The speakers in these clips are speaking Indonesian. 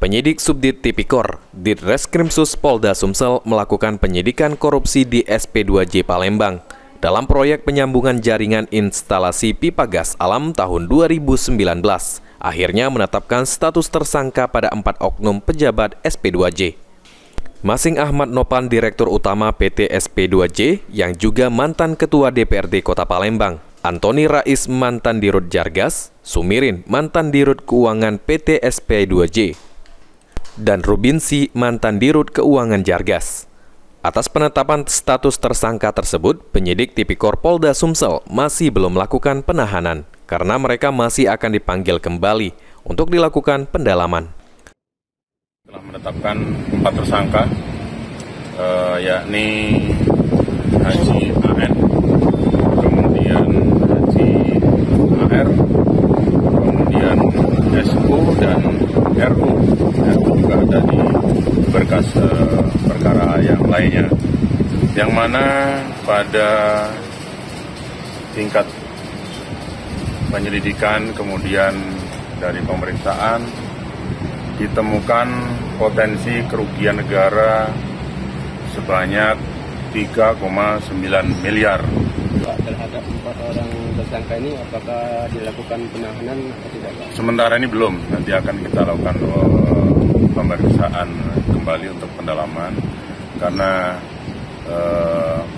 Penyidik Subdit Tipikor, Ditreskrimsus Polda Sumsel melakukan penyidikan korupsi di SP2J Palembang dalam proyek penyambungan jaringan instalasi pipa gas alam tahun 2019. Akhirnya menetapkan status tersangka pada 4 oknum pejabat SP2J. Masing Ahmad Nopan, Direktur Utama PT SP2J, yang juga mantan Ketua DPRD Kota Palembang, Antoni Rais, mantan Dirut Jargas, Sumirin, mantan Dirut Keuangan PT SP2J, dan Rubinsi, mantan Dirut Keuangan Jargas. Atas penetapan status tersangka tersebut, penyidik Tipikor Polda Sumsel masih belum melakukan penahanan karena mereka masih akan dipanggil kembali untuk dilakukan pendalaman. Telah menetapkan 4 tersangka, yakni Haji AN, kemudian Haji AR, kemudian SU dan RU. RU juga ada di berkas perkara yang lainnya, yang mana pada tingkat penyelidikan kemudian dari pemeriksaan ditemukan potensi kerugian negara sebanyak 3,9 miliar. Terhadap 4 orang tersangka ini apakah dilakukan penahanan atau tidak? Sementara ini belum, nanti akan kita lakukan pemeriksaan kembali untuk pendalaman karena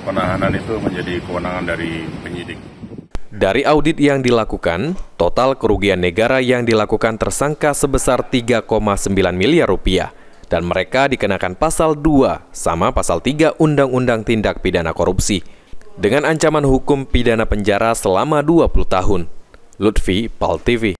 penahanan itu menjadi kewenangan dari penyidik. Dari audit yang dilakukan, total kerugian negara yang dilakukan tersangka sebesar 3,9 miliar rupiah dan mereka dikenakan pasal 2 sama pasal 3 Undang-Undang Tindak Pidana Korupsi dengan ancaman hukum pidana penjara selama 20 tahun. Lutfi, PAL TV.